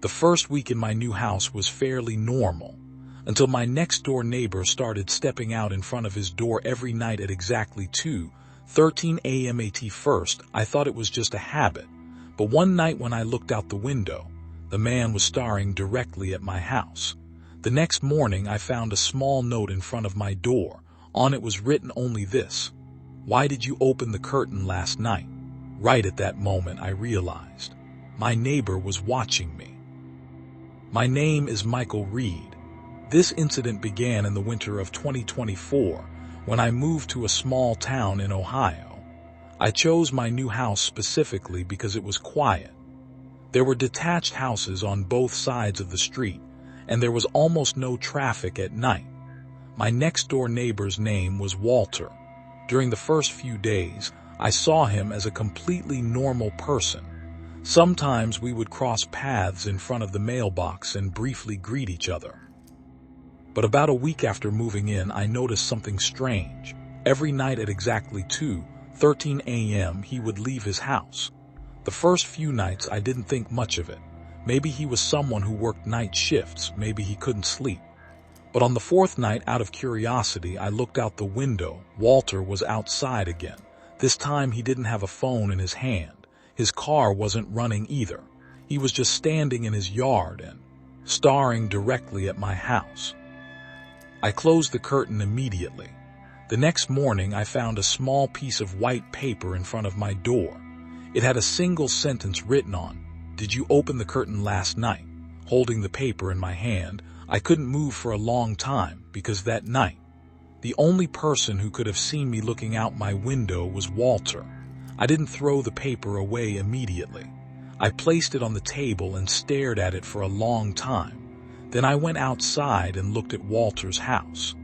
The first week in my new house was fairly normal, until my next-door neighbor started stepping out in front of his door every night at exactly 2:13 a.m. At first, I thought it was just a habit, but one night when I looked out the window, the man was staring directly at my house. The next morning, I found a small note in front of my door. On it was written only this: "Why did you open the curtain last night?" Right at that moment, I realized my neighbor was watching me. My name is Michael Reed. This incident began in the winter of 2024 when I moved to a small town in Ohio. I chose my new house specifically because it was quiet. There were detached houses on both sides of the street, and there was almost no traffic at night. My next-door neighbor's name was Walter. During the first few days, I saw him as a completely normal person. Sometimes we would cross paths in front of the mailbox and briefly greet each other. But about a week after moving in, I noticed something strange. Every night at exactly 2:13 a.m., he would leave his house. The first few nights, I didn't think much of it. Maybe he was someone who worked night shifts, maybe he couldn't sleep. But on the fourth night, out of curiosity, I looked out the window. Walter was outside again. This time he didn't have a phone in his hand. His car wasn't running either. He was just standing in his yard and staring directly at my house. I closed the curtain immediately. The next morning, I found a small piece of white paper in front of my door. It had a single sentence written on: "Did you open the curtain last night?" Holding the paper in my hand, I couldn't move for a long time because that night, the only person who could have seen me looking out my window was Walter. I didn't throw the paper away immediately. I placed it on the table and stared at it for a long time. Then I went outside and looked at Walter's house.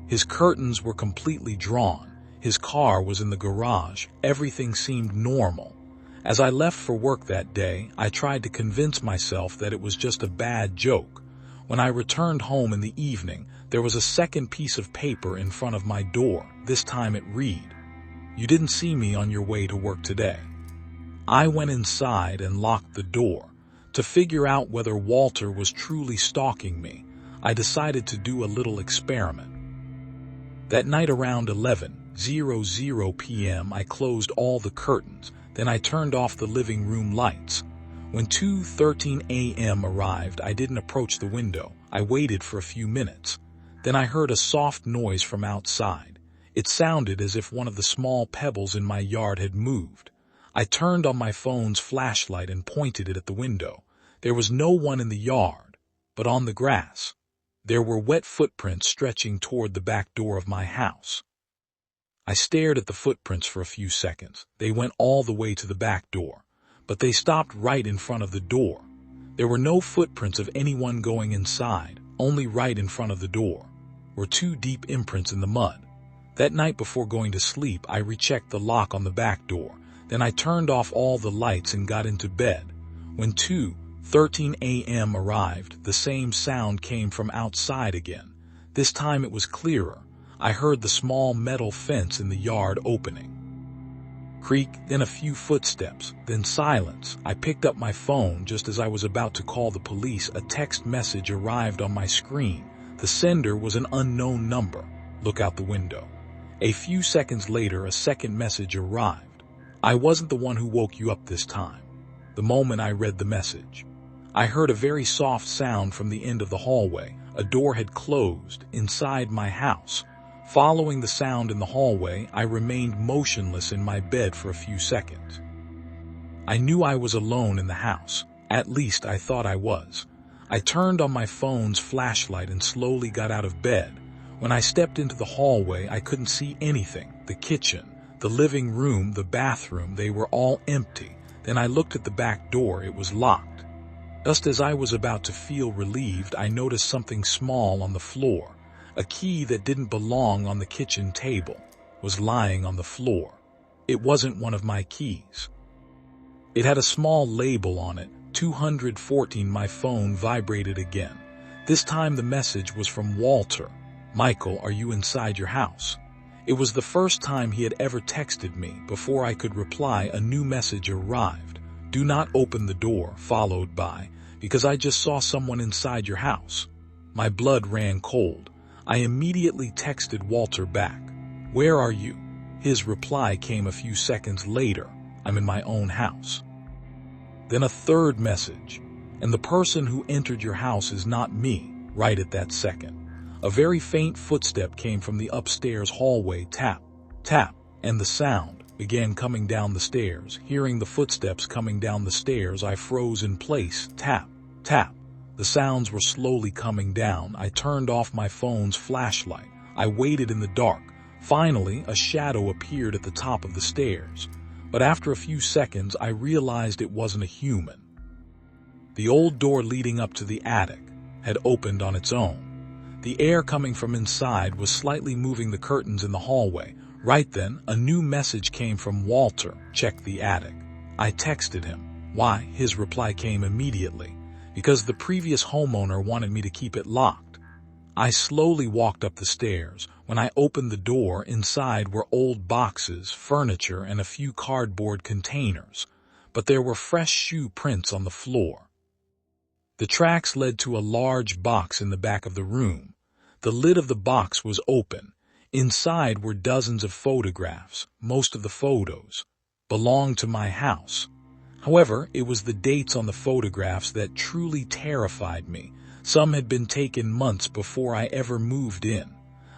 His curtains were completely drawn. His car was in the garage. Everything seemed normal. As I left for work that day, I tried to convince myself that it was just a bad joke. When I returned home in the evening, there was a second piece of paper in front of my door. This time it read: "You didn't see me on your way to work today." I went inside and locked the door. To figure out whether Walter was truly stalking me, I decided to do a little experiment. That night around 11:00 p.m., I closed all the curtains. Then I turned off the living room lights. When 2:13 a.m. arrived, I didn't approach the window. I waited for a few minutes. Then I heard a soft noise from outside. It sounded as if one of the small pebbles in my yard had moved. I turned on my phone's flashlight and pointed it at the window. There was no one in the yard, but on the grass, there were wet footprints stretching toward the back door of my house. I stared at the footprints for a few seconds. They went all the way to the back door, but they stopped right in front of the door. There were no footprints of anyone going inside. Only right in front of the door were two deep imprints in the mud. That night before going to sleep, I rechecked the lock on the back door. Then I turned off all the lights and got into bed. When 2:13 a.m. arrived, the same sound came from outside again. This time it was clearer. I heard the small metal fence in the yard opening. Creak, then a few footsteps, then silence. I picked up my phone just as I was about to call the police. A text message arrived on my screen. The sender was an unknown number. Look out the window. A few seconds later, a second message arrived. I wasn't the one who woke you up this time. The moment I read the message, I heard a very soft sound from the end of the hallway. A door had closed inside my house. Following the sound in the hallway, I remained motionless in my bed for a few seconds. I knew I was alone in the house. At least I thought I was. I turned on my phone's flashlight and slowly got out of bed. When I stepped into the hallway, I couldn't see anything. The kitchen, the living room, the bathroom, they were all empty. Then I looked at the back door. It was locked. Just as I was about to feel relieved, I noticed something small on the floor. A key that didn't belong on the kitchen table was lying on the floor. It wasn't one of my keys. It had a small label on it, 214. My phone vibrated again. This time the message was from Walter. "Michael, are you inside your house?" It was the first time he had ever texted me. Before I could reply, a new message arrived. "Do not open the door," followed by, because I just saw someone inside your house." My blood ran cold. I immediately texted Walter back. "Where are you?" His reply came a few seconds later. "I'm in my own house." Then a third message. "And the person who entered your house is not me," right at that second. A very faint footstep came from the upstairs hallway. Tap, tap, and the sound began coming down the stairs. Hearing the footsteps coming down the stairs, I froze in place. Tap, tap. The sounds were slowly coming down. I turned off my phone's flashlight. I waited in the dark. Finally, a shadow appeared at the top of the stairs. But after a few seconds, I realized it wasn't a human. The old door leading up to the attic had opened on its own. The air coming from inside was slightly moving the curtains in the hallway. Right then, a new message came from Walter. "Check the attic." I texted him. "Why?" His reply came immediately. "Because the previous homeowner wanted me to keep it locked." I slowly walked up the stairs. When I opened the door, inside were old boxes, furniture, and a few cardboard containers. But there were fresh shoe prints on the floor. The tracks led to a large box in the back of the room. The lid of the box was open. Inside were dozens of photographs. Most of the photos belonged to my house. However, it was the dates on the photographs that truly terrified me. Some had been taken months before I ever moved in.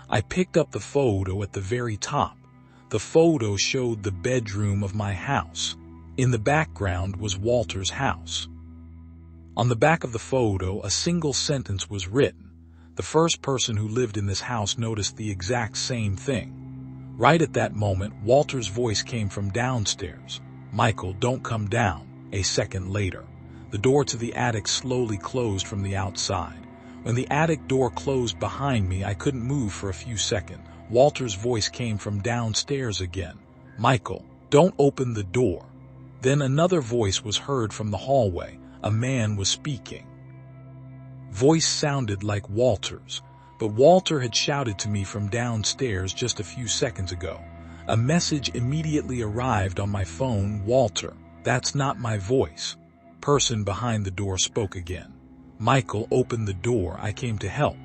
I picked up the photo at the very top. The photo showed the bedroom of my house. In the background was Walter's house. On the back of the photo, a single sentence was written. The first person who lived in this house noticed the exact same thing. Right at that moment, Walter's voice came from downstairs. "Michael, don't come down." A second later, the door to the attic slowly closed from the outside. When the attic door closed behind me, I couldn't move for a few seconds. Walter's voice came from downstairs again. "Michael, don't open the door." Then another voice was heard from the hallway. A man was speaking. Voice sounded like Walter's, but Walter had shouted to me from downstairs just a few seconds ago. A message immediately arrived on my phone. "Walter, that's not my voice." Person behind the door spoke again. "Michael, open the door. I came to help."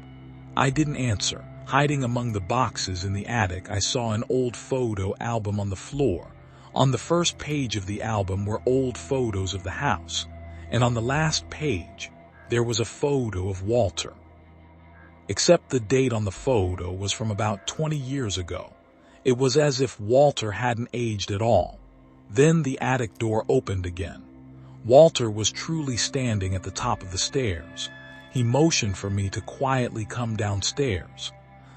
I didn't answer. Hiding among the boxes in the attic, I saw an old photo album on the floor. On the first page of the album were old photos of the house, and on the last page, there was a photo of Walter. Except the date on the photo was from about 20 years ago. It was as if Walter hadn't aged at all. Then the attic door opened again. Walter was truly standing at the top of the stairs. He motioned for me to quietly come downstairs.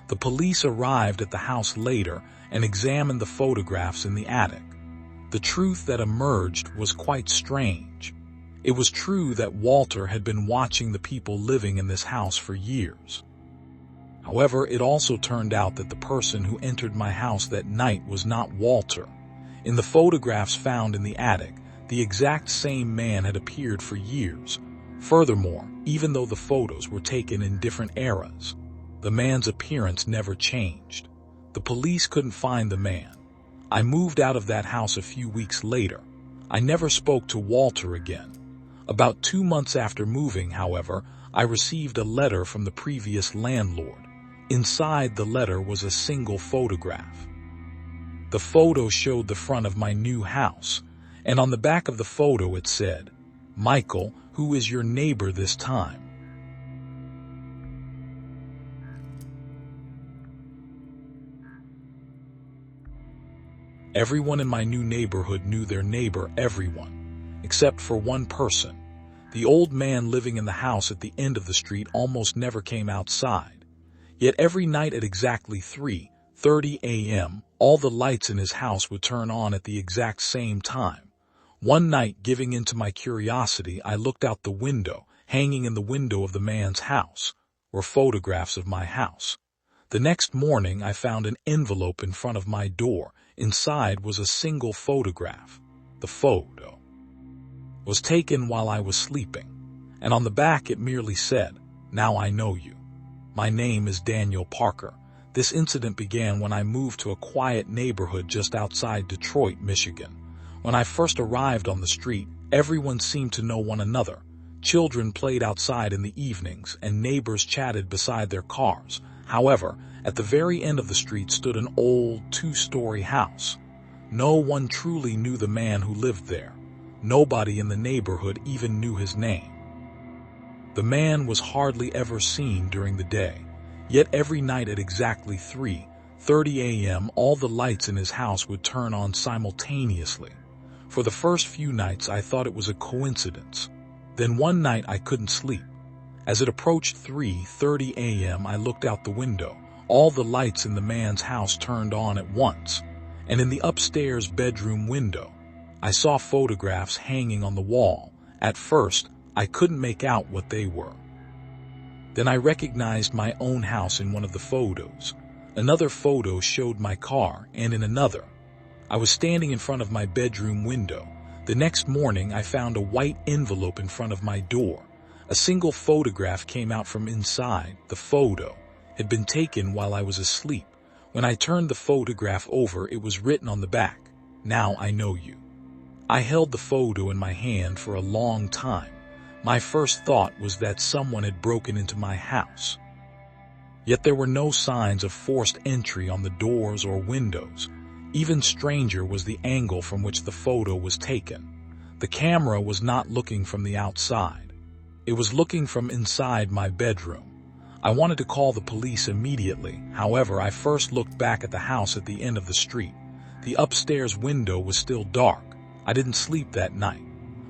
The police arrived at the house later and examined the photographs in the attic. The truth that emerged was quite strange. It was true that Walter had been watching the people living in this house for years. However, it also turned out that the person who entered my house that night was not Walter. In the photographs found in the attic, the exact same man had appeared for years. Furthermore, even though the photos were taken in different eras, the man's appearance never changed. The police couldn't find the man. I moved out of that house a few weeks later. I never spoke to Walter again. About 2 months after moving, however, I received a letter from the previous landlord. Inside the letter was a single photograph. The photo showed the front of my new house, and on the back of the photo it said, "Michael, who is your neighbor this time?" Everyone in my new neighborhood knew their neighbor, everyone, except for one person. The old man living in the house at the end of the street almost never came outside. Yet every night at exactly 3:30 a.m., all the lights in his house would turn on at the exact same time. One night, giving in to my curiosity, I looked out the window. Hanging in the window of the man's house were photographs of my house. The next morning, I found an envelope in front of my door. Inside was a single photograph. The photo was taken while I was sleeping, and on the back it merely said, "Now I know you. My name is Daniel Parker." This incident began when I moved to a quiet neighborhood just outside Detroit, Michigan. When I first arrived on the street, everyone seemed to know one another. Children played outside in the evenings, and neighbors chatted beside their cars. However, at the very end of the street stood an old, two-story house. No one truly knew the man who lived there. Nobody in the neighborhood even knew his name. The man was hardly ever seen during the day, yet every night at exactly 3:30 a.m. all the lights in his house would turn on simultaneously. For the first few nights I thought it was a coincidence. Then one night I couldn't sleep. As it approached 3:30 a.m. I looked out the window. All the lights in the man's house turned on at once, and in the upstairs bedroom window, I saw photographs hanging on the wall. At first, I couldn't make out what they were. Then I recognized my own house in one of the photos. Another photo showed my car, and in another, I was standing in front of my bedroom window. The next morning, I found a white envelope in front of my door. A single photograph came out from inside. The photo had been taken while I was asleep. When I turned the photograph over, it was written on the back, "Now I know you." I held the photo in my hand for a long time. My first thought was that someone had broken into my house. Yet there were no signs of forced entry on the doors or windows. Even stranger was the angle from which the photo was taken. The camera was not looking from the outside. It was looking from inside my bedroom. I wanted to call the police immediately. However, I first looked back at the house at the end of the street. The upstairs window was still dark. I didn't sleep that night.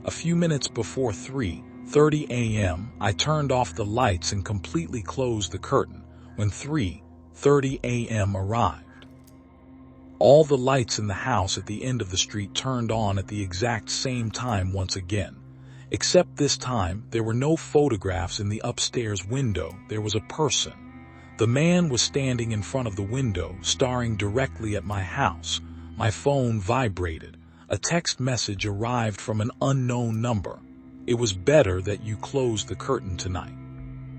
A few minutes before 3:30 a.m., I turned off the lights and completely closed the curtain. When 3:30 a.m. arrived, all the lights in the house at the end of the street turned on at the exact same time once again. Except this time, there were no photographs in the upstairs window. There was a person. The man was standing in front of the window, staring directly at my house. My phone vibrated. A text message arrived from an unknown number. "It was better that you closed the curtain tonight."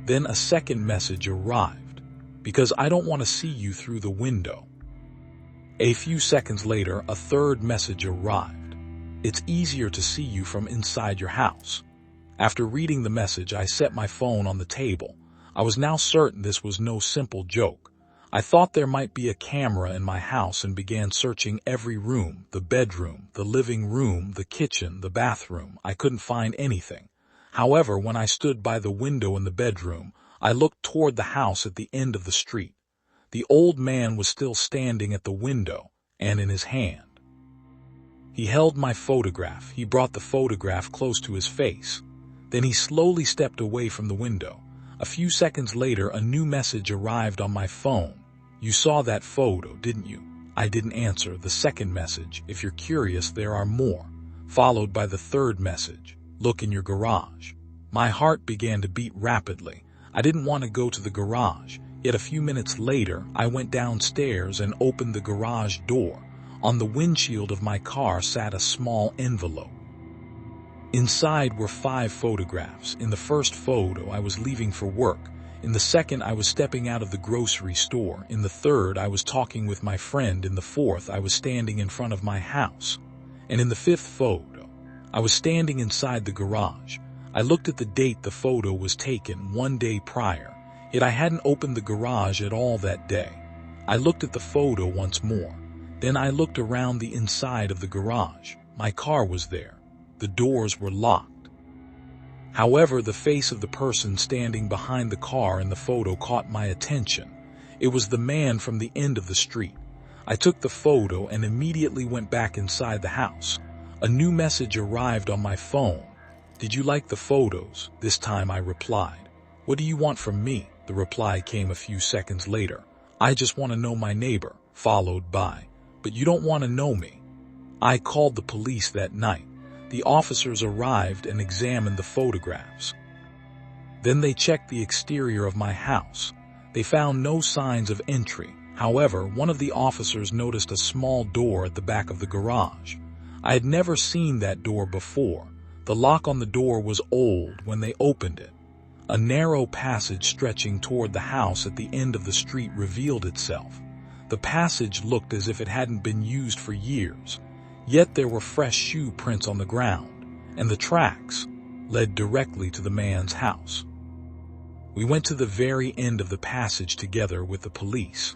Then a second message arrived. "Because I don't want to see you through the window." A few seconds later, a third message arrived. "It's easier to see you from inside your house." After reading the message, I set my phone on the table. I was now certain this was no simple joke. I thought there might be a camera in my house and began searching every room, the bedroom, the living room, the kitchen, the bathroom. I couldn't find anything. However, when I stood by the window in the bedroom, I looked toward the house at the end of the street. The old man was still standing at the window, and in his hand, he held my photograph. He brought the photograph close to his face. Then he slowly stepped away from the window. A few seconds later, a new message arrived on my phone. "You saw that photo, didn't you?" I didn't answer. The second message, "If you're curious, there are more," followed by the third message, "Look in your garage." My heart began to beat rapidly. I didn't want to go to the garage. Yet a few minutes later, I went downstairs and opened the garage door. On the windshield of my car sat a small envelope. Inside were 5 photographs. In the first photo, I was leaving for work. In the second, I was stepping out of the grocery store. In the third, I was talking with my friend. In the fourth, I was standing in front of my house. And in the fifth photo, I was standing inside the garage. I looked at the date the photo was taken, 1 day prior. Yet I hadn't opened the garage at all that day. I looked at the photo once more. Then I looked around the inside of the garage. My car was there. The doors were locked. However, the face of the person standing behind the car in the photo caught my attention. It was the man from the end of the street. I took the photo and immediately went back inside the house. A new message arrived on my phone. "Did you like the photos?" This time I replied. "What do you want from me?" The reply came a few seconds later. "I just want to know my neighbor," followed by, "But you don't want to know me." I called the police that night. The officers arrived and examined the photographs. Then they checked the exterior of my house. They found no signs of entry. However, one of the officers noticed a small door at the back of the garage. I had never seen that door before. The lock on the door was old when they opened it. A narrow passage stretching toward the house at the end of the street revealed itself. The passage looked as if it hadn't been used for years. Yet there were fresh shoe prints on the ground, and the tracks led directly to the man's house. We went to the very end of the passage together with the police.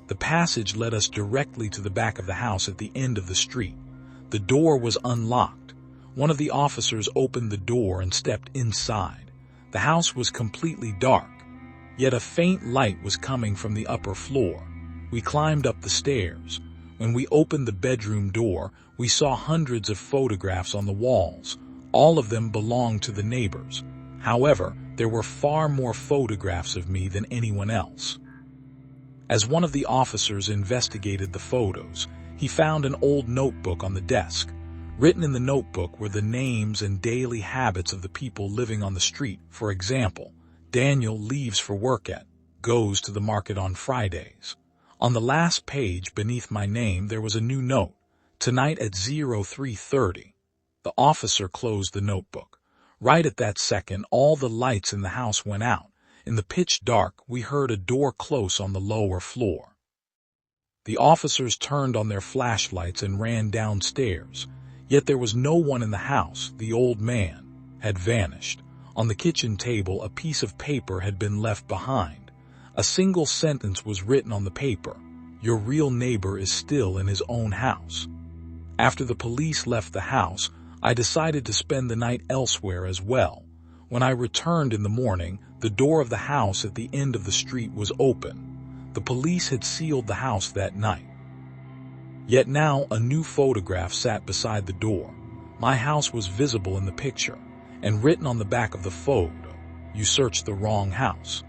The passage led us directly to the back of the house at the end of the street. The door was unlocked. One of the officers opened the door and stepped inside. The house was completely dark, yet a faint light was coming from the upper floor. We climbed up the stairs. When we opened the bedroom door, we saw hundreds of photographs on the walls. All of them belonged to the neighbors. However, there were far more photographs of me than anyone else. As one of the officers investigated the photos, he found an old notebook on the desk. Written in the notebook were the names and daily habits of the people living on the street. For example, Daniel leaves for work at, goes to the market on Fridays. On the last page beneath my name there was a new note, tonight at 03:30. The officer closed the notebook. Right at that second, all the lights in the house went out. In the pitch dark, we heard a door close on the lower floor. The officers turned on their flashlights and ran downstairs. Yet there was no one in the house. The old man had vanished. On the kitchen table, a piece of paper had been left behind. A single sentence was written on the paper: "Your real neighbor is still in his own house." After the police left the house, I decided to spend the night elsewhere as well. When I returned in the morning, the door of the house at the end of the street was open. The police had sealed the house that night. Yet now a new photograph sat beside the door. My house was visible in the picture, and written on the back of the photo, "You searched the wrong house."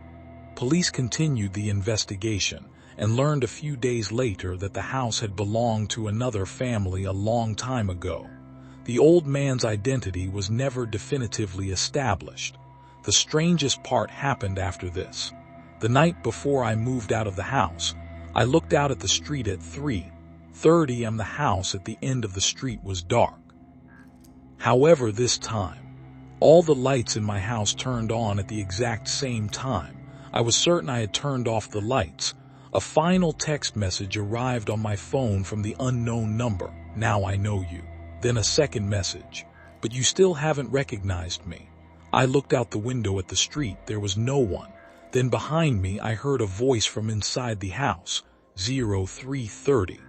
Police continued the investigation and learned a few days later that the house had belonged to another family a long time ago. The old man's identity was never definitively established. The strangest part happened after this. The night before I moved out of the house, I looked out at the street at 3:30 am. The house at the end of the street was dark. However, this time, all the lights in my house turned on at the exact same time. I was certain I had turned off the lights. A final text message arrived on my phone from the unknown number: "Now I know you." Then a second message: "But you still haven't recognized me." I looked out the window at the street. There was no one. Then behind me I heard a voice from inside the house: 03:30.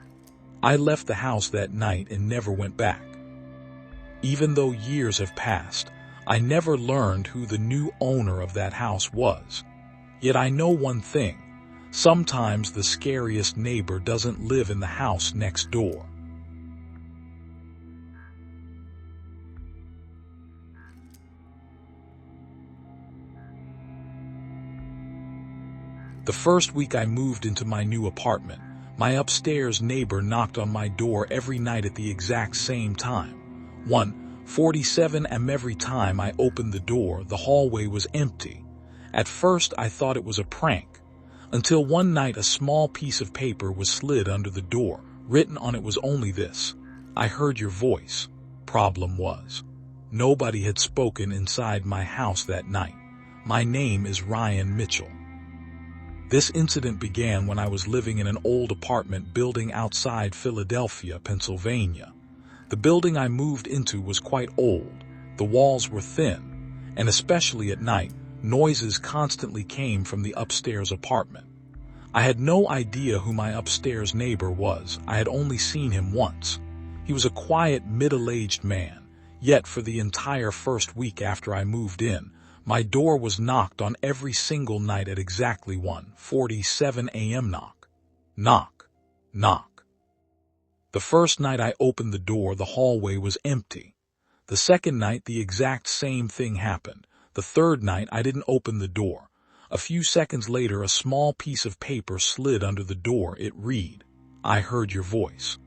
I left the house that night and never went back. Even though years have passed, I never learned who the new owner of that house was. Yet I know one thing: sometimes the scariest neighbor doesn't live in the house next door. The first week I moved into my new apartment, my upstairs neighbor knocked on my door every night at the exact same time, 1:47 am. Every time I opened the door, the hallway was empty. At first I thought it was a prank, until one night a small piece of paper was slid under the door. Written on it was only this: "I heard your voice." Problem was, nobody had spoken inside my house that night. My name is Ryan Mitchell. This incident began when I was living in an old apartment building outside Philadelphia, Pennsylvania. The building I moved into was quite old. The walls were thin, and especially at night, noises constantly came from the upstairs apartment. I had no idea who my upstairs neighbor was. I had only seen him once. He was a quiet, middle-aged man. Yet for the entire first week after I moved in, my door was knocked on every single night at exactly 1:47 am. Knock, knock, knock. The first night I opened the door, the hallway was empty. The second night, the exact same thing happened. The third night, I didn't open the door. A few seconds later, a small piece of paper slid under the door. It read, "I heard your voice."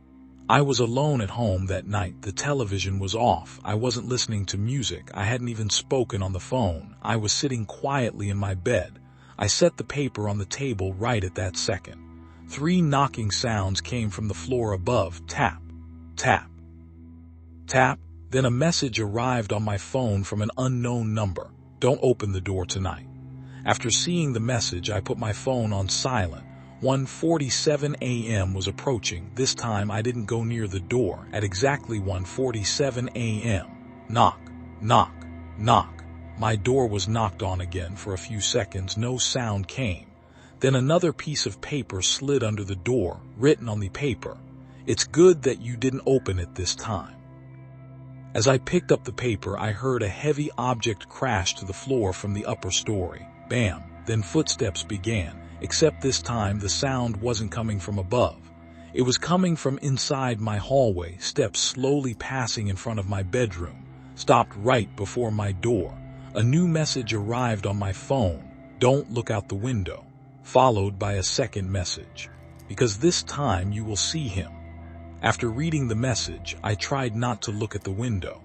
I was alone at home that night. The television was off. I wasn't listening to music. I hadn't even spoken on the phone. I was sitting quietly in my bed. I set the paper on the table right at that second. 3 knocking sounds came from the floor above. Tap, tap, tap. Then a message arrived on my phone from an unknown number: "Don't open the door tonight." After seeing the message, I put my phone on silent. 1:47 am was approaching. This time I didn't go near the door. At exactly 1:47 am, knock, knock, Knock. My door was knocked on again. For a few seconds, no sound came. Then another piece of paper slid under the door, written on the paper, "It's good that you didn't open it this time." As I picked up the paper, I heard a heavy object crash to the floor from the upper story. Bam! Then footsteps began, except this time the sound wasn't coming from above. It was coming from inside my hallway, steps slowly passing in front of my bedroom, stopped right before my door. A new message arrived on my phone, "Don't look out the window," followed by a second message, "Because this time you will see him." After reading the message, I tried not to look at the window.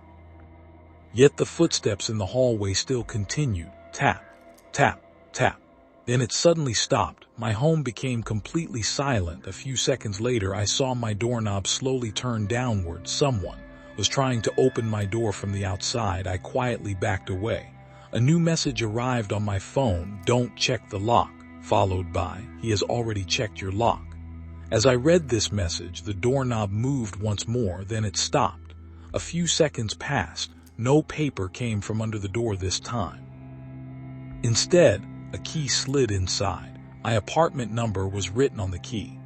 Yet the footsteps in the hallway still continued, tap, tap, tap. Then it suddenly stopped. My home became completely silent. A few seconds later, I saw my doorknob slowly turn downward. Someone was trying to open my door from the outside. I quietly backed away. A new message arrived on my phone, "Don't check the lock," followed by, "He has already checked your lock." As I read this message, the doorknob moved once more, then it stopped. A few seconds passed. No paper came from under the door this time. Instead, a key slid inside. My apartment number was written on the key.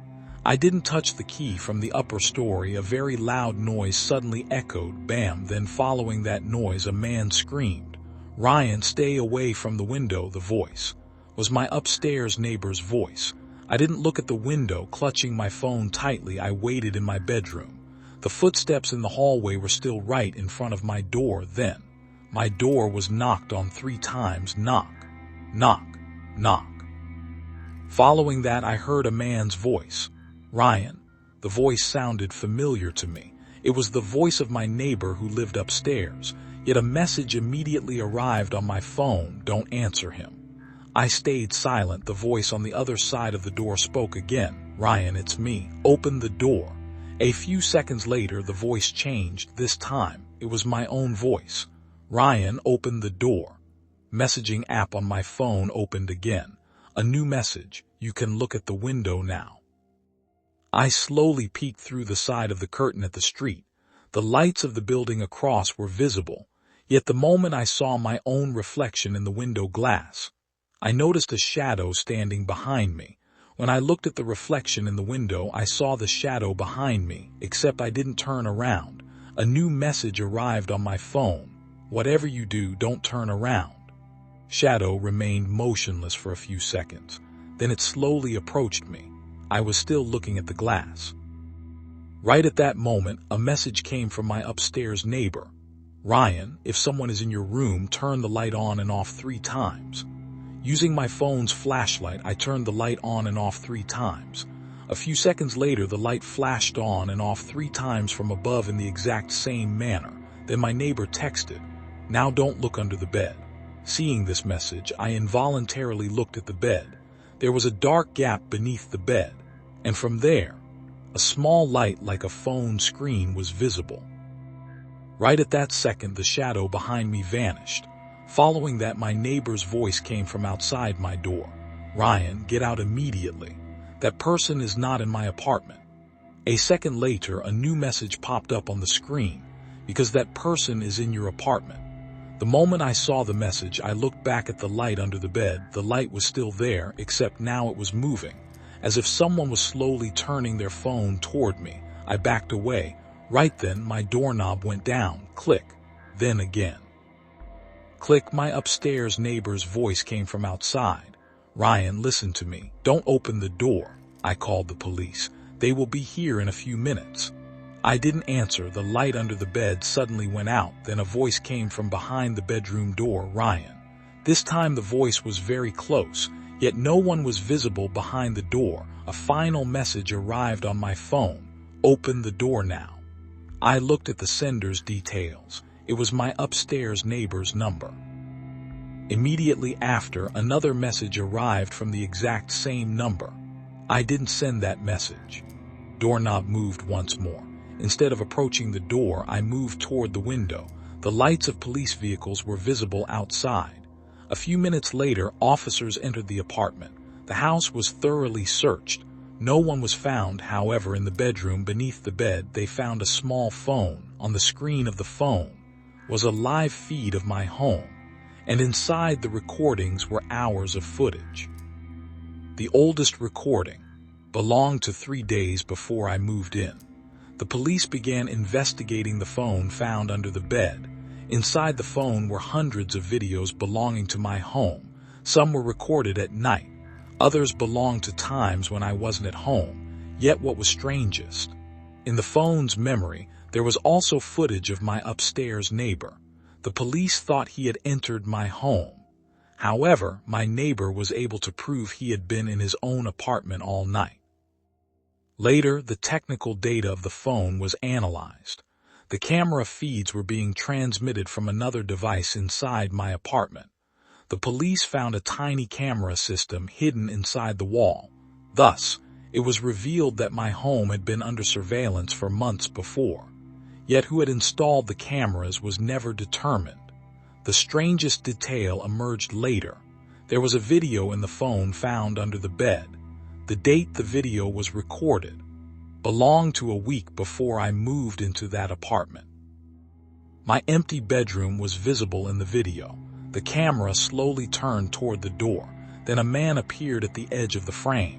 I didn't touch the key. From the upper story, a very loud noise suddenly echoed, bam, then following that noise a man screamed, "Ryan, stay away from the window." The voice was my upstairs neighbor's voice. I didn't look at the window. Clutching my phone tightly, I waited in my bedroom. The footsteps in the hallway were still right in front of my door. Then, my door was knocked on 3 times. Knock, knock, knock. Following that, I heard a man's voice. "Ryan." The voice sounded familiar to me. It was the voice of my neighbor who lived upstairs. Yet a message immediately arrived on my phone, "Don't answer him." I stayed silent. The voice on the other side of the door spoke again. "Ryan, it's me. Open the door." A few seconds later, the voice changed. This time, it was my own voice. "Ryan, open the door." Messaging app on my phone opened again. A new message, "You can look at the window now." I slowly peeked through the side of the curtain at the street. The lights of the building across were visible. Yet the moment I saw my own reflection in the window glass, I noticed a shadow standing behind me. When I looked at the reflection in the window, I saw the shadow behind me, except I didn't turn around. A new message arrived on my phone. "Whatever you do, don't turn around." Shadow remained motionless for a few seconds. Then it slowly approached me. I was still looking at the glass. Right at that moment, a message came from my upstairs neighbor. "Ryan, if someone is in your room, turn the light on and off 3 times. Using my phone's flashlight, I turned the light on and off 3 times. A few seconds later, the light flashed on and off 3 times from above in the exact same manner. Then my neighbor texted, "Now don't look under the bed." Seeing this message, I involuntarily looked at the bed. There was a dark gap beneath the bed, and from there, a small light like a phone screen was visible. Right at that second, the shadow behind me vanished. Following that, my neighbor's voice came from outside my door. "Ryan, get out immediately. That person is not in my apartment." A second later, a new message popped up on the screen, "Because that person is in your apartment." The moment I saw the message, I looked back at the light under the bed. The light was still there, except now it was moving, as if someone was slowly turning their phone toward me. I backed away. Right then, my doorknob went down. Click. Then again. Click. My upstairs neighbor's voice came from outside. "Ryan, listen to me. Don't open the door." I called the police. "They will be here in a few minutes." I didn't answer. The light under the bed suddenly went out. Then a voice came from behind the bedroom door. "Ryan." This time the voice was very close, yet no one was visible behind the door. A final message arrived on my phone. "Open the door now." I looked at the sender's details. It was my upstairs neighbor's number. Immediately after, another message arrived from the exact same number. I didn't send that message. Doorknob moved once more. Instead of approaching the door, I moved toward the window. The lights of police vehicles were visible outside. A few minutes later, officers entered the apartment. The house was thoroughly searched. No one was found. However, in the bedroom beneath the bed, they found a small phone. On the screen of the phone was a live feed of my home, and inside the recordings were hours of footage. The oldest recording belonged to 3 days before I moved in. The police began investigating the phone found under the bed. Inside the phone were hundreds of videos belonging to my home. Some were recorded at night. Others belonged to times when I wasn't at home. Yet what was strangest, in the phone's memory, there was also footage of my upstairs neighbor. The police thought he had entered my home. However, my neighbor was able to prove he had been in his own apartment all night. Later, the technical data of the phone was analyzed. The camera feeds were being transmitted from another device inside my apartment. The police found a tiny camera system hidden inside the wall. Thus, it was revealed that my home had been under surveillance for months before. Yet who had installed the cameras was never determined. The strangest detail emerged later. There was a video in the phone found under the bed. The date the video was recorded belonged to a week before I moved into that apartment. My empty bedroom was visible in the video. The camera slowly turned toward the door. Then a man appeared at the edge of the frame.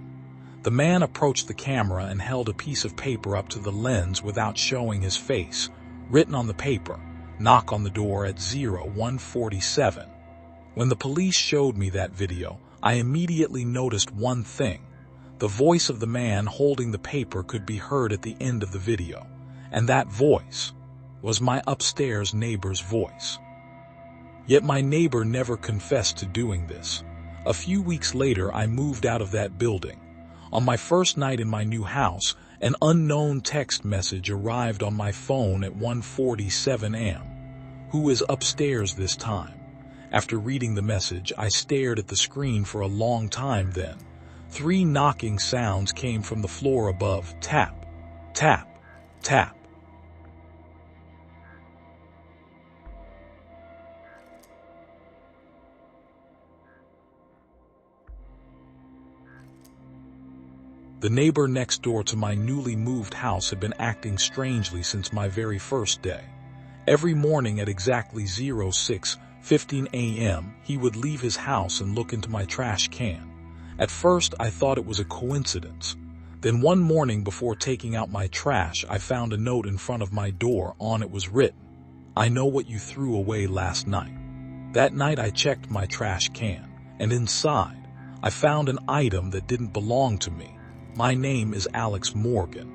The man approached the camera and held a piece of paper up to the lens without showing his face. Written on the paper, "Knock on the door at 0147. When the police showed me that video, I immediately noticed one thing. The voice of the man holding the paper could be heard at the end of the video, and that voice was my upstairs neighbor's voice. Yet my neighbor never confessed to doing this. A few weeks later, I moved out of that building. On my first night in my new house, an unknown text message arrived on my phone at 1:47 a.m. Who is upstairs this time? After reading the message, I stared at the screen for a long time. Then 3 knocking sounds came from the floor above. Tap, tap, tap. The neighbor next door to my newly moved house had been acting strangely since my very first day. Every morning at exactly 06:15 a.m., he would leave his house and look into my trash can. At first, I thought it was a coincidence. Then one morning before taking out my trash, I found a note in front of my door. On it was written, "I know what you threw away last night." That night I checked my trash can, and inside, I found an item that didn't belong to me. My name is Alex Morgan.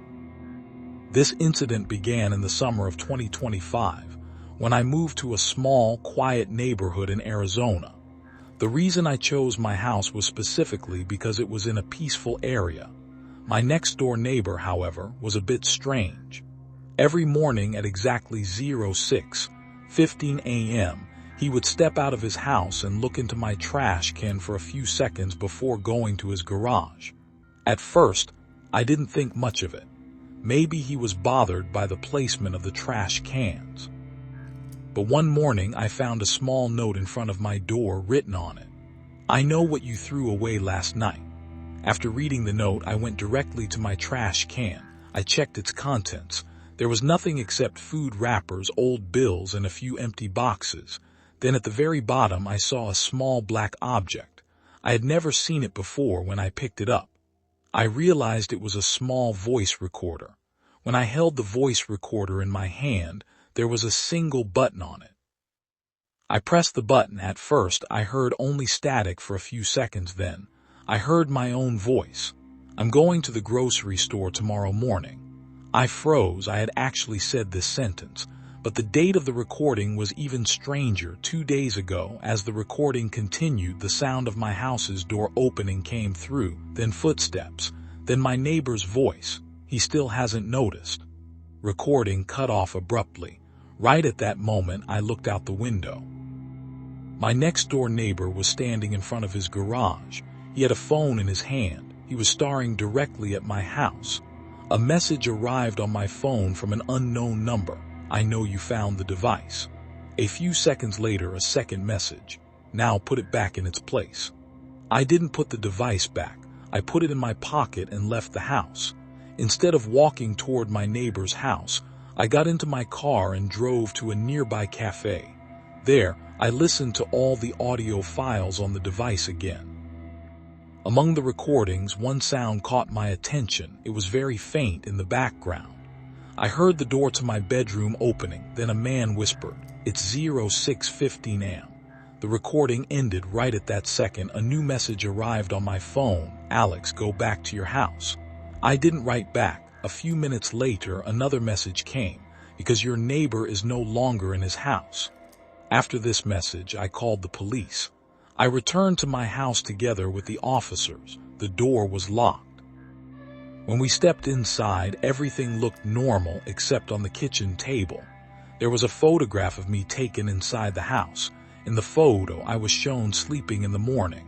This incident began in the summer of 2025, when I moved to a small, quiet neighborhood in Arizona. The reason I chose my house was specifically because it was in a peaceful area. My next-door neighbor, however, was a bit strange. Every morning at exactly 06:15 a.m., he would step out of his house and look into my trash can for a few seconds before going to his garage. At first, I didn't think much of it. Maybe he was bothered by the placement of the trash cans. But one morning I found a small note in front of my door written on it. "I know what you threw away last night." After reading the note, I went directly to my trash can. I checked its contents. There was nothing except food wrappers, old bills, and a few empty boxes. Then at the very bottom I saw a small black object. I had never seen it before. When I picked it up, I realized it was a small voice recorder. When I held the voice recorder in my hand, there was a single button on it. I pressed the button. At first, I heard only static for a few seconds. Then, I heard my own voice. "I'm going to the grocery store tomorrow morning." I froze. I had actually said this sentence, but the date of the recording was even stranger. 2 days ago. As the recording continued, the sound of my house's door opening came through, then footsteps, then my neighbor's voice. "He still hasn't noticed." Recording cut off abruptly. Right at that moment, I looked out the window. My next-door neighbor was standing in front of his garage. He had a phone in his hand. He was staring directly at my house. A message arrived on my phone from an unknown number. "I know you found the device." A few seconds later, a second message. "Now put it back in its place." I didn't put the device back. I put it in my pocket and left the house. Instead of walking toward my neighbor's house, I got into my car and drove to a nearby cafe. There, I listened to all the audio files on the device again. Among the recordings, one sound caught my attention. It was very faint in the background. I heard the door to my bedroom opening, then a man whispered, "It's 06:15 a.m. The recording ended right at that second. A new message arrived on my phone. "Alex, go back to your house." I didn't write back. A few minutes later, another message came, "Because your neighbor is no longer in his house." After this message, I called the police. I returned to my house together with the officers. The door was locked. When we stepped inside, everything looked normal except on the kitchen table. There was a photograph of me taken inside the house. In the photo, I was shown sleeping in the morning,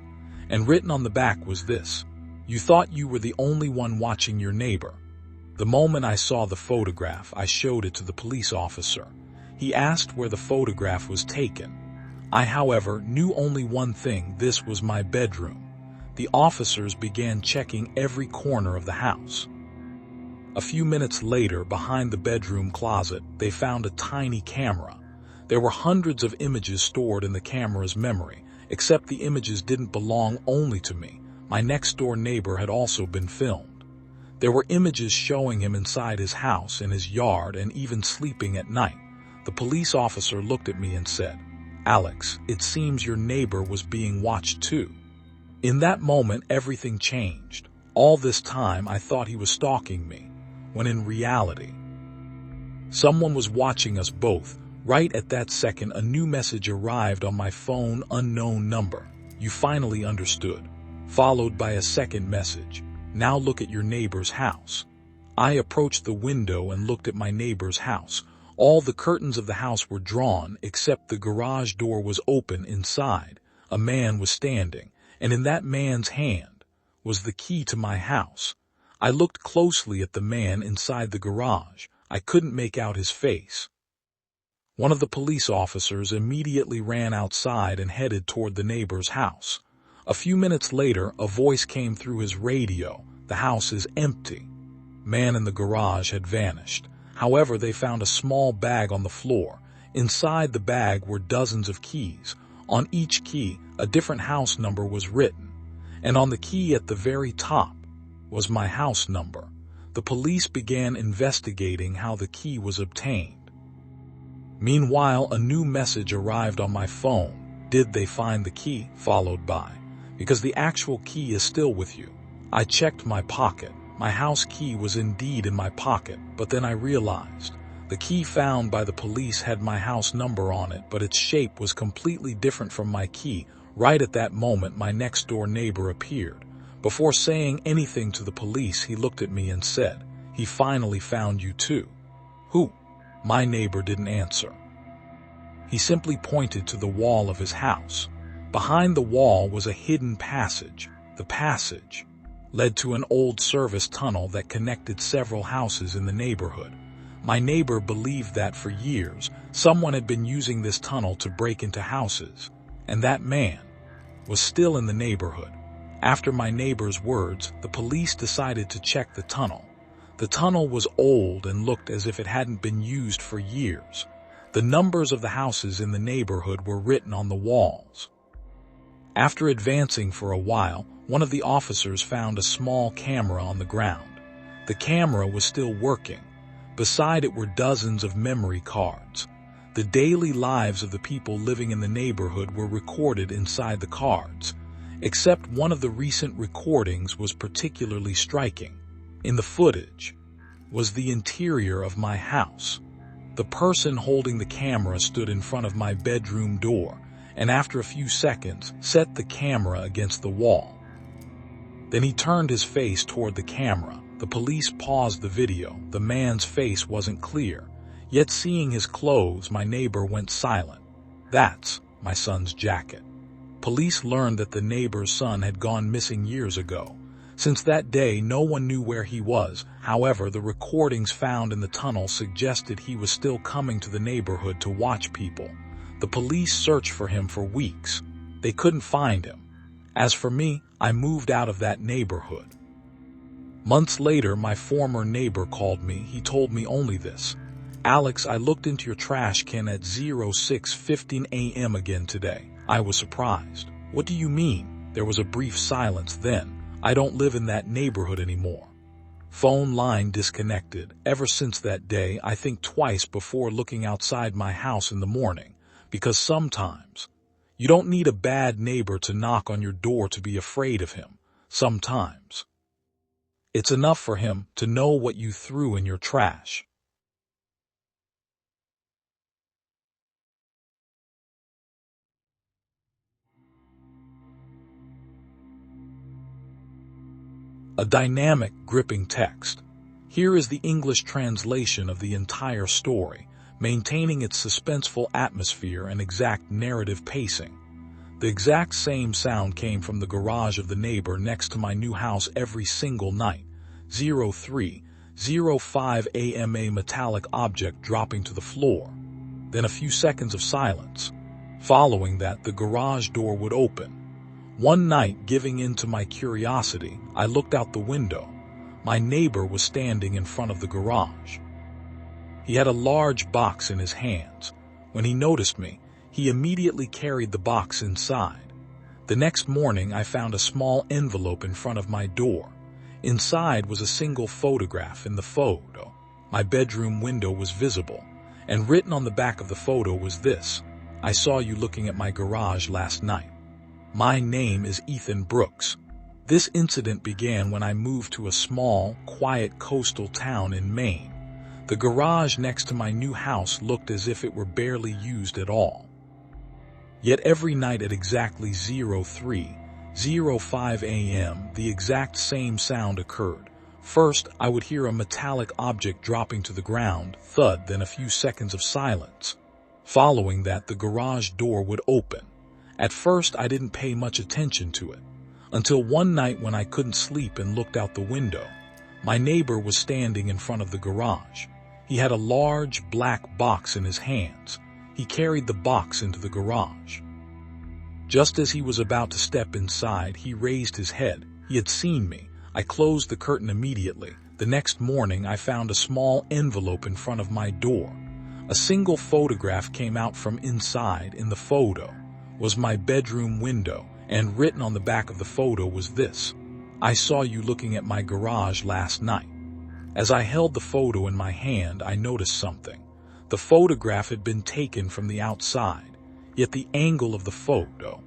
and written on the back was this: "You thought you were the only one watching your neighbor." The moment I saw the photograph, I showed it to the police officer. He asked where the photograph was taken. I, however, knew only one thing: this was my bedroom. The officers began checking every corner of the house. A few minutes later, behind the bedroom closet, they found a tiny camera. There were hundreds of images stored in the camera's memory, except the images didn't belong only to me. My next-door neighbor had also been filmed. There were images showing him inside his house, in his yard, and even sleeping at night. The police officer looked at me and said, "Alex, it seems your neighbor was being watched too." In that moment, everything changed. All this time, I thought he was stalking me, when in reality, someone was watching us both. Right at that second, a new message arrived on my phone: "Unknown number. You finally understood." Followed by a second message: "Now look at your neighbor's house." I approached the window and looked at my neighbor's house. All the curtains of the house were drawn, except the garage door was open. Inside, a man was standing, and in that man's hand was the key to my house. I looked closely at the man inside the garage. I couldn't make out his face. One of the police officers immediately ran outside and headed toward the neighbor's house. A few minutes later, a voice came through his radio: "The house is empty." Man in the garage had vanished. However, they found a small bag on the floor. Inside the bag were dozens of keys. On each key, a different house number was written, and on the key at the very top was my house number. The police began investigating how the key was obtained. Meanwhile, a new message arrived on my phone: "Did they find the key?" Followed by, "Because the actual key is still with you." I checked my pocket. My house key was indeed in my pocket, but then I realized the key found by the police had my house number on it, but its shape was completely different from my key. Right at that moment, my next-door neighbor appeared. Before saying anything to the police, he looked at me and said, "He finally found you too." "Who?" My neighbor didn't answer. He simply pointed to the wall of his house. Behind the wall was a hidden passage. The passage led to an old service tunnel that connected several houses in the neighborhood. My neighbor believed that for years, someone had been using this tunnel to break into houses, and that man was still in the neighborhood. After my neighbor's words, the police decided to check the tunnel. The tunnel was old and looked as if it hadn't been used for years. The numbers of the houses in the neighborhood were written on the walls. After advancing for a while, one of the officers found a small camera on the ground. The camera was still working. Beside it were dozens of memory cards. The daily lives of the people living in the neighborhood were recorded inside the cards, except one of the recent recordings was particularly striking. In the footage was the interior of my house. The person holding the camera stood in front of my bedroom door, and after a few seconds, set the camera against the wall. Then he turned his face toward the camera. The police paused the video. The man's face wasn't clear, yet seeing his clothes, my neighbor went silent. "That's my son's jacket." Police learned that the neighbor's son had gone missing years ago. Since that day, no one knew where he was. However, the recordings found in the tunnel suggested he was still coming to the neighborhood to watch people. The police searched for him for weeks. They couldn't find him. As for me, I moved out of that neighborhood. Months later, my former neighbor called me. He told me only this: Alex, I looked into your trash can at 06:15 a.m. again today. I was surprised. What do you mean? There was a brief silence then. I don't live in that neighborhood anymore. Phone line disconnected. Ever since that day, I think twice before looking outside my house in the morning, because sometimes you don't need a bad neighbor to knock on your door to be afraid of him. Sometimes it's enough for him to know what you threw in your trash. A dynamic, gripping text. Here is the English translation of the entire story, maintaining its suspenseful atmosphere and exact narrative pacing. The exact same sound came from the garage of the neighbor next to my new house every single night. 03:05 a.m. A metallic object dropping to the floor. Then a few seconds of silence. Following that, the garage door would open. One night, giving in to my curiosity, I looked out the window. My neighbor was standing in front of the garage. He had a large box in his hands. When he noticed me, he immediately carried the box inside. The next morning, I found a small envelope in front of my door. Inside was a single photograph. In the photo, my bedroom window was visible, and written on the back of the photo was this: "I saw you looking at my garage last night. My name is Ethan Brooks." This incident began when I moved to a small, quiet coastal town in Maine. The garage next to my new house looked as if it were barely used at all. Yet every night at exactly 03:05 a.m., the exact same sound occurred. First, I would hear a metallic object dropping to the ground, thud, then a few seconds of silence. Following that, the garage door would open. At first, I didn't pay much attention to it, until one night when I couldn't sleep and looked out the window. My neighbor was standing in front of the garage. He had a large black box in his hands. He carried the box into the garage. Just as he was about to step inside, he raised his head. He had seen me. I closed the curtain immediately. The next morning, I found a small envelope in front of my door. A single photograph came out from inside. In the photo was my bedroom window, and written on the back of the photo was this: "I saw you looking at my garage last night." As I held the photo in my hand, I noticed something. The photograph had been taken from the outside, yet the angle of the photo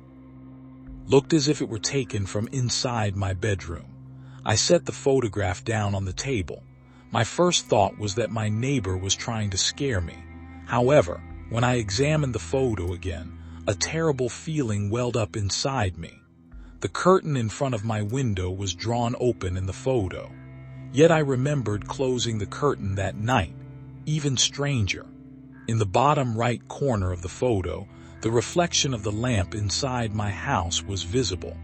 looked as if it were taken from inside my bedroom. I set the photograph down on the table. My first thought was that my neighbor was trying to scare me. However, when I examined the photo again, a terrible feeling welled up inside me. The curtain in front of my window was drawn open in the photo. Yet I remembered closing the curtain that night. Even stranger, in the bottom right corner of the photo, the reflection of the lamp inside my house was visible.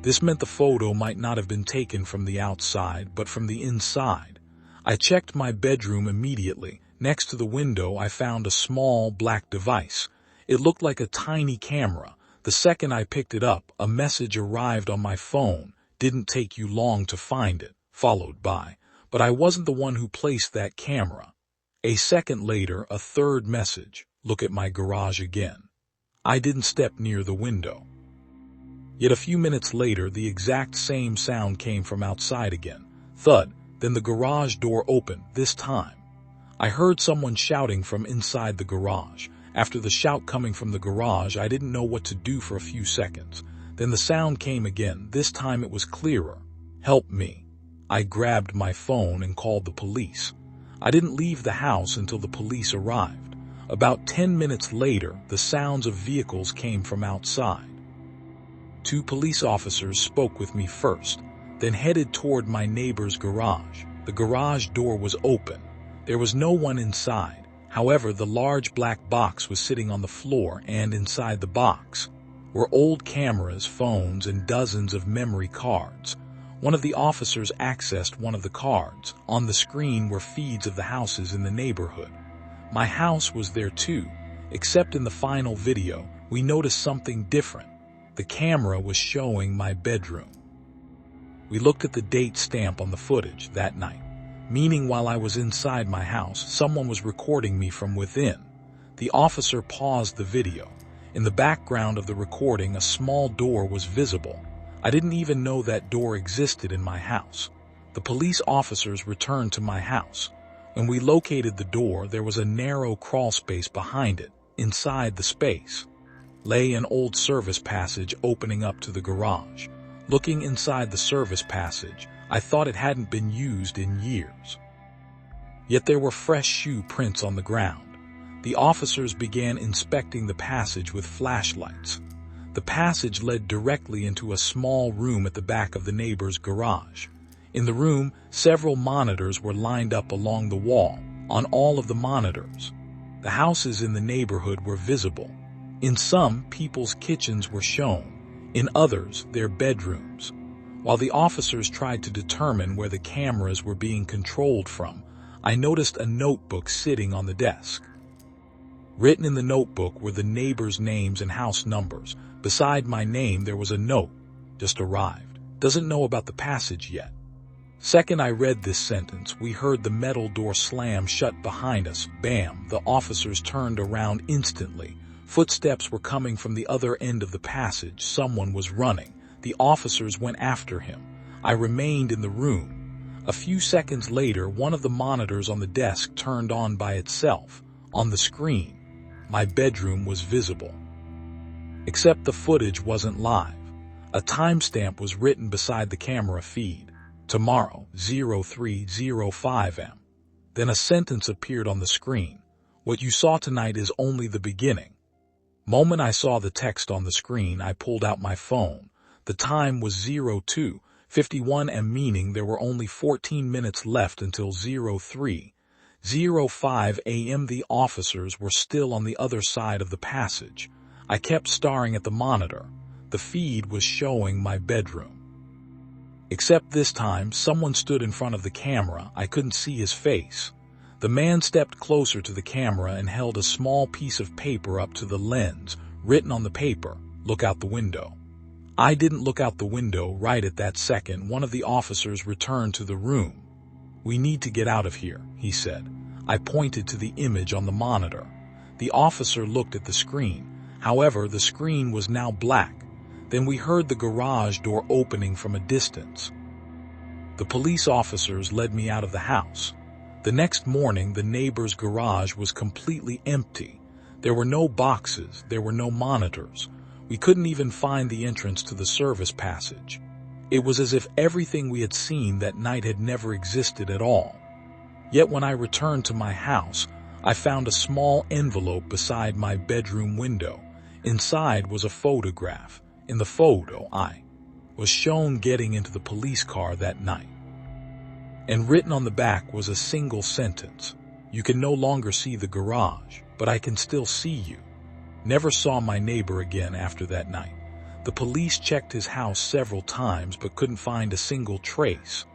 This meant the photo might not have been taken from the outside, but from the inside. I checked my bedroom immediately. Next to the window, I found a small black device. It looked like a tiny camera. The second I picked it up, a message arrived on my phone. "Didn't take you long to find it," followed by, "But I wasn't the one who placed that camera." A second later, a third message: "Look at my garage again." I didn't step near the window. Yet a few minutes later, the exact same sound came from outside again. Thud, then the garage door opened. This time, I heard someone shouting from inside the garage. After the shout coming from the garage, I didn't know what to do for a few seconds. Then the sound came again. This time it was clearer. "Help me." I grabbed my phone and called the police. I didn't leave the house until the police arrived. About 10 minutes later, the sounds of vehicles came from outside. 2 police officers spoke with me first, then headed toward my neighbor's garage. The garage door was open. There was no one inside. However, the large black box was sitting on the floor, and inside the box were old cameras, phones, and dozens of memory cards. One of the officers accessed one of the cards. On the screen were feeds of the houses in the neighborhood. My house was there too, except in the final video, we noticed something different. The camera was showing my bedroom. We looked at the date stamp on the footage that night. meaning while I was inside my house, someone was recording me from within. The officer paused the video. In the background of the recording, a small door was visible. I didn't even know that door existed in my house. The police officers returned to my house. When we located the door, there was a narrow crawl space behind it. Inside the space lay an old service passage opening up to the garage. Looking inside the service passage, I thought it hadn't been used in years. Yet there were fresh shoe prints on the ground. The officers began inspecting the passage with flashlights. The passage led directly into a small room at the back of the neighbor's garage. In the room, several monitors were lined up along the wall. On all of the monitors, the houses in the neighborhood were visible. In some, people's kitchens were shown. In others, their bedrooms. While the officers tried to determine where the cameras were being controlled from, I noticed a notebook sitting on the desk. Written in the notebook were the neighbors' names and house numbers. Beside my name, there was a note. Just arrived. Doesn't know about the passage yet. Second I read this sentence, we heard the metal door slam shut behind us. Bam! The officers turned around instantly. Footsteps were coming from the other end of the passage. Someone was running. The officers went after him. I remained in the room. A few seconds later, one of the monitors on the desk turned on by itself. On the screen, my bedroom was visible. Except the footage wasn't live. A timestamp was written beside the camera feed. Tomorrow, 03:05 am. Then a sentence appeared on the screen. What you saw tonight is only the beginning. Moment I saw the text on the screen, I pulled out my phone. The time was 02:51 am, meaning there were only 14 minutes left until 03:05 am. The officers were still on the other side of the passage. I kept staring at the monitor. The feed was showing my bedroom. Except this time, someone stood in front of the camera. I couldn't see his face. The man stepped closer to the camera and held a small piece of paper up to the lens. Written on the paper, "Look out the window." I didn't look out the window. Right at that second, one of the officers returned to the room. "We need to get out of here," he said. I pointed to the image on the monitor. The officer looked at the screen. However, the screen was now black. Then we heard the garage door opening from a distance. The police officers led me out of the house. The next morning, the neighbor's garage was completely empty. There were no boxes, there were no monitors. We couldn't even find the entrance to the service passage. It was as if everything we had seen that night had never existed at all. Yet when I returned to my house, I found a small envelope beside my bedroom window. Inside was a photograph. In the photo, I was shown getting into the police car that night. And written on the back was a single sentence. "You can no longer see the garage, but I can still see you." Never saw my neighbor again after that night. The police checked his house several times but couldn't find a single trace.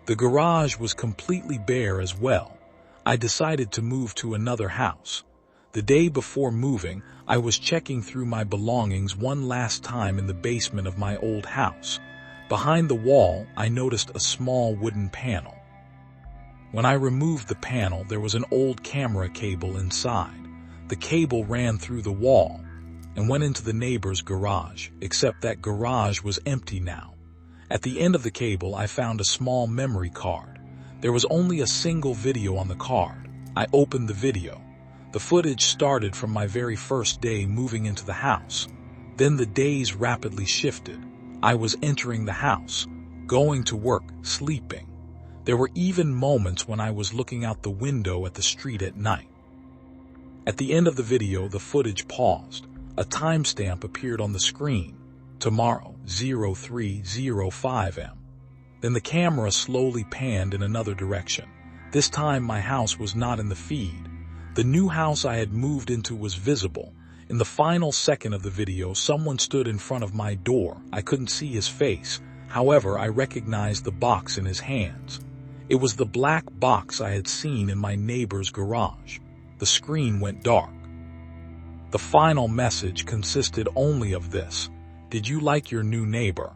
The garage was completely bare as well. I decided to move to another house. The day before moving, I was checking through my belongings one last time in the basement of my old house. Behind the wall, I noticed a small wooden panel. When I removed the panel, there was an old camera cable inside. The cable ran through the wall and went into the neighbor's garage, except that garage was empty now. At the end of the cable, I found a small memory card. There was only a single video on the card. I opened the video. The footage started from my very first day moving into the house. Then the days rapidly shifted. I was entering the house, going to work, sleeping. There were even moments when I was looking out the window at the street at night. At the end of the video, the footage paused. A timestamp appeared on the screen. Tomorrow, 03:05 am. Then the camera slowly panned in another direction. This time my house was not in the feed. The new house I had moved into was visible. In the final second of the video, someone stood in front of my door. I couldn't see his face. However, I recognized the box in his hands. It was the black box I had seen in my neighbor's garage. The screen went dark. The final message consisted only of this: "Did you like your new neighbor?"